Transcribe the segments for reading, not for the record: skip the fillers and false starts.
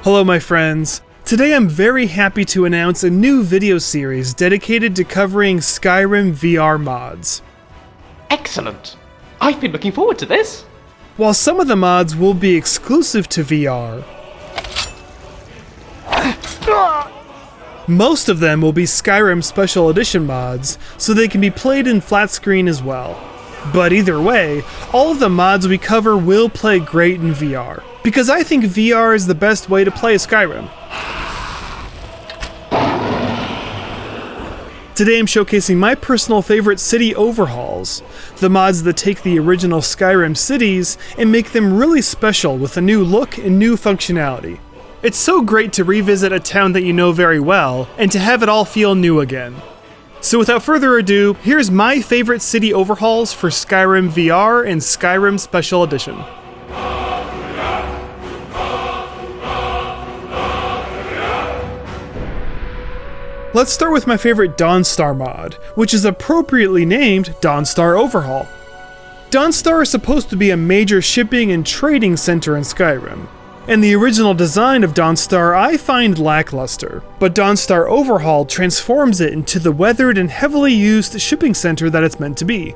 Hello my friends. Today I'm very happy to announce a new video series dedicated to covering Skyrim VR mods. Excellent! I've been looking forward to this! While some of the mods will be exclusive to VR, most of them will be Skyrim Special Edition mods, so they can be played in flat screen as well. But either way, all of the mods we cover will play great in VR, because I think VR is the best way to play Skyrim. Today I'm showcasing my personal favorite city overhauls, the mods that take the original Skyrim cities and make them really special with a new look and new functionality. It's so great to revisit a town that you know very well, and to have it all feel new again. So without further ado, here's my favorite city overhauls for Skyrim VR and Skyrim Special Edition. Let's start with my favorite Dawnstar mod, which is appropriately named Dawnstar Overhaul. Dawnstar is supposed to be a major shipping and trading center in Skyrim, and the original design of Dawnstar I find lackluster, but Dawnstar Overhaul transforms it into the weathered and heavily used shipping center that it's meant to be.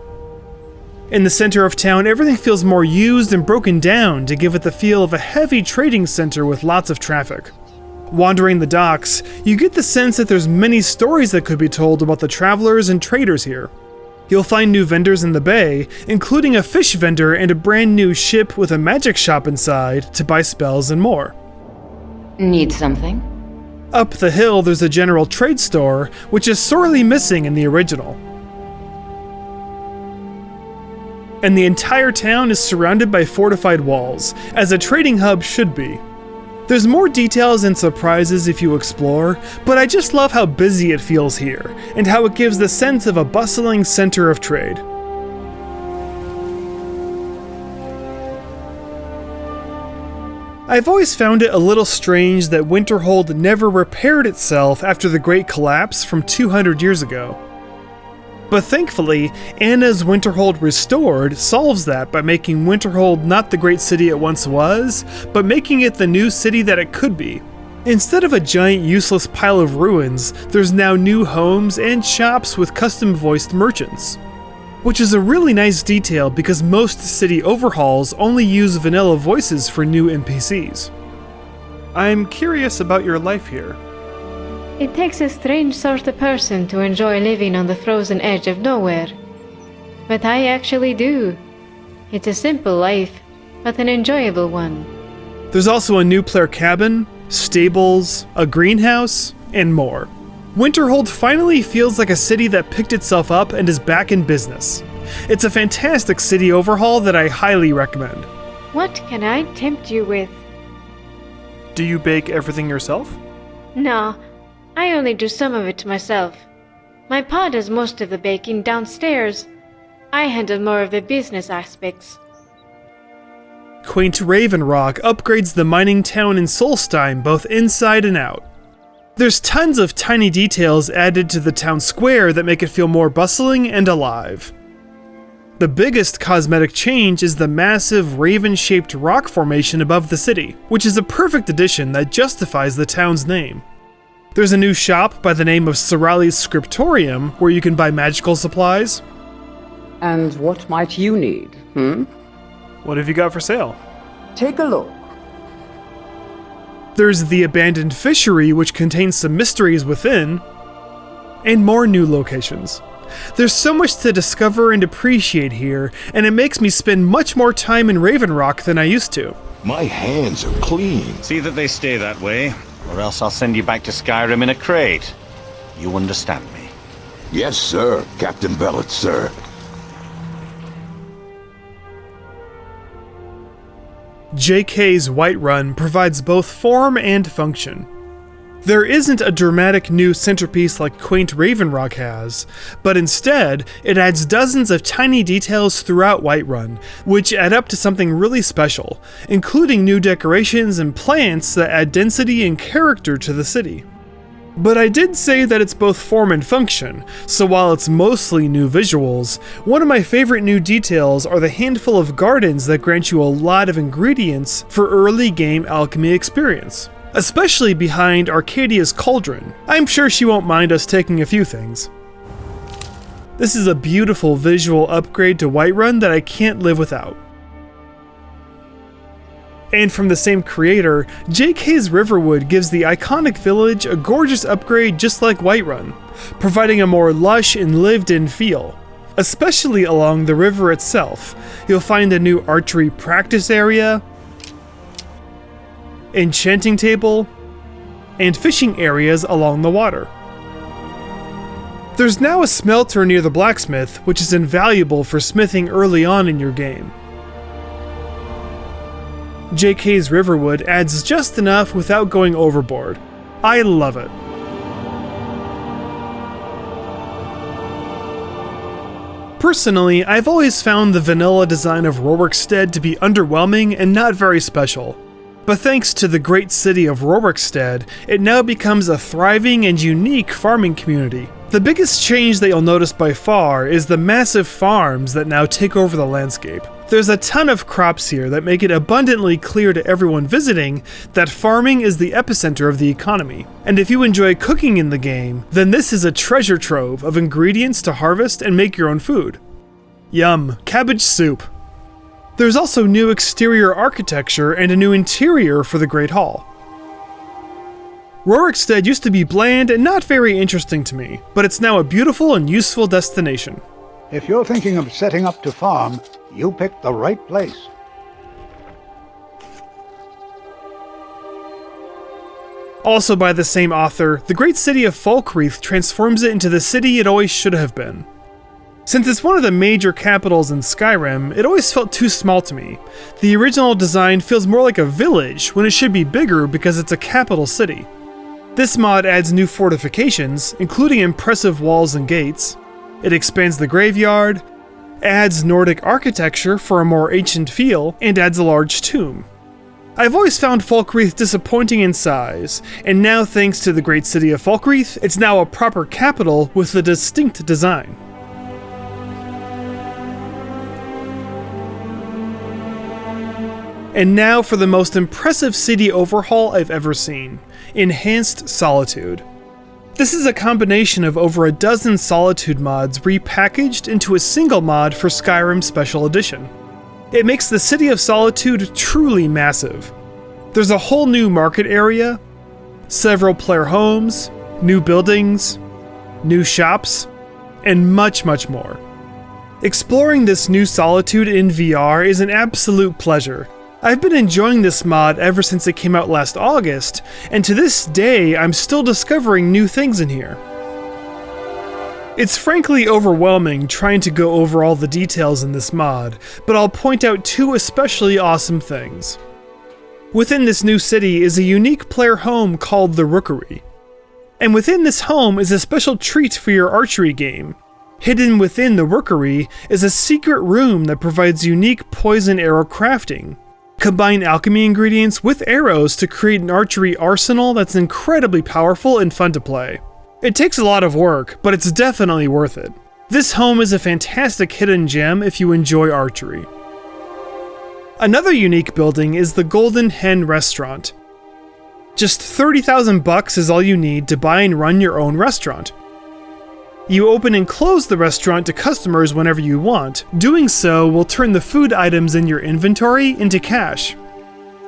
In the center of town, everything feels more used and broken down to give it the feel of a heavy trading center with lots of traffic. Wandering the docks, you get the sense that there's many stories that could be told about the travelers and traders here. You'll find new vendors in the bay, including a fish vendor and a brand new ship with a magic shop inside to buy spells and more. Need something? Up the hill there's a general trade store, which is sorely missing in the original. And the entire town is surrounded by fortified walls, as a trading hub should be. There's more details and surprises if you explore, but I just love how busy it feels here, and how it gives the sense of a bustling center of trade. I've always found it a little strange that Winterhold never repaired itself after the Great Collapse from 200 years ago. But thankfully, Anna's Winterhold Restored solves that by making Winterhold not the great city it once was, but making it the new city that it could be. Instead of a giant useless pile of ruins, there's now new homes and shops with custom-voiced merchants. Which is a really nice detail because most city overhauls only use vanilla voices for new NPCs. I'm curious about your life here. It takes a strange sort of person to enjoy living on the frozen edge of nowhere. But I actually do. It's a simple life, but an enjoyable one. There's also a new player cabin, stables, a greenhouse, and more. Winterhold finally feels like a city that picked itself up and is back in business. It's a fantastic city overhaul that I highly recommend. What can I tempt you with? Do you bake everything yourself? No, I only do some of it myself. My pa does most of the baking downstairs. I handle more of the business aspects. Quaint Ravenrock upgrades the mining town in Solstein both inside and out. There's tons of tiny details added to the town square that make it feel more bustling and alive. The biggest cosmetic change is the massive raven-shaped rock formation above the city, which is a perfect addition that justifies the town's name. There's a new shop by the name of Sorali's Scriptorium where you can buy magical supplies. And what might you need, What have you got for sale? Take a look. There's the abandoned fishery, which contains some mysteries within, and more new locations. There's so much to discover and appreciate here, and it makes me spend much more time in Ravenrock than I used to. My hands are clean. See that they stay that way, or else I'll send you back to Skyrim in a crate. You understand me? Yes, sir, Captain Bellet, sir. JK's Whiterun provides both form and function. There isn't a dramatic new centerpiece like Quaint Ravenrock has, but instead, it adds dozens of tiny details throughout Whiterun, which add up to something really special, including new decorations and plants that add density and character to the city. But I did say that it's both form and function, so while it's mostly new visuals, one of my favorite new details are the handful of gardens that grant you a lot of ingredients for early game alchemy experience. especially behind Arcadia's cauldron. I'm sure she won't mind us taking a few things. This is a beautiful visual upgrade to Whiterun that I can't live without. And from the same creator, JK's Riverwood gives the iconic village a gorgeous upgrade just like Whiterun, providing a more lush and lived-in feel. Especially along the river itself, you'll find a new archery practice area, enchanting table, and fishing areas along the water. There's now a smelter near the blacksmith, which is invaluable for smithing early on in your game. JK's Riverwood adds just enough without going overboard. I love it. Personally, I've always found the vanilla design of Rorikstead to be underwhelming and not very special. But thanks to the great city of Rorikstead, it now becomes a thriving and unique farming community. The biggest change that you'll notice by far is the massive farms that now take over the landscape. There's a ton of crops here that make it abundantly clear to everyone visiting that farming is the epicenter of the economy. And if you enjoy cooking in the game, then this is a treasure trove of ingredients to harvest and make your own food. Yum, cabbage soup. There's also new exterior architecture and a new interior for the Great Hall. Rorikstead used to be bland and not very interesting to me, but it's now a beautiful and useful destination. If you're thinking of setting up to farm, you picked the right place. Also by the same author, the great city of Falkreath transforms it into the city it always should have been. Since it's one of the major capitals in Skyrim, it always felt too small to me. The original design feels more like a village when it should be bigger because it's a capital city. This mod adds new fortifications, including impressive walls and gates. It expands the graveyard, adds Nordic architecture for a more ancient feel, and adds a large tomb. I've always found Falkreath disappointing in size, and now thanks to the great city of Falkreath, it's now a proper capital with a distinct design. And now for the most impressive city overhaul I've ever seen, Enhanced Solitude. This is a combination of over a dozen Solitude mods repackaged into a single mod for Skyrim Special Edition. It makes the city of Solitude truly massive. There's a whole new market area, several player homes, new buildings, new shops, and much, much more. Exploring this new Solitude in VR is an absolute pleasure. I've been enjoying this mod ever since it came out last August, and to this day I'm still discovering new things in here. It's frankly overwhelming trying to go over all the details in this mod, but I'll point out two especially awesome things. Within this new city is a unique player home called the Rookery. And within this home is a special treat for your archery game. Hidden within the Rookery is a secret room that provides unique poison arrow crafting. Combine alchemy ingredients with arrows to create an archery arsenal that's incredibly powerful and fun to play. It takes a lot of work, but it's definitely worth it. This home is a fantastic hidden gem if you enjoy archery. Another unique building is the Golden Hen Restaurant. Just 30,000 bucks is all you need to buy and run your own restaurant. You open and close the restaurant to customers whenever you want. Doing so will turn the food items in your inventory into cash.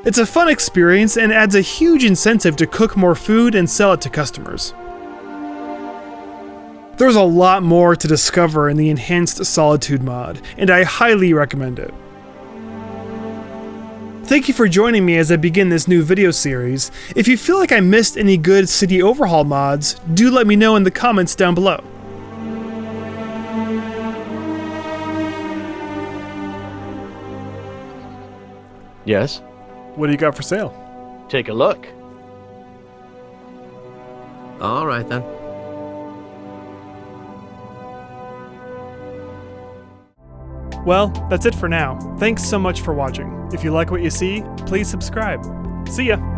It's a fun experience and adds a huge incentive to cook more food and sell it to customers. There's a lot more to discover in the Enhanced Solitude mod, and I highly recommend it. Thank you for joining me as I begin this new video series. If you feel like I missed any good city overhaul mods, do let me know in the comments down below. Yes? What do you got for sale? Take a look. All right then. Well, that's it for now. Thanks so much for watching. If you like what you see, please subscribe. See ya!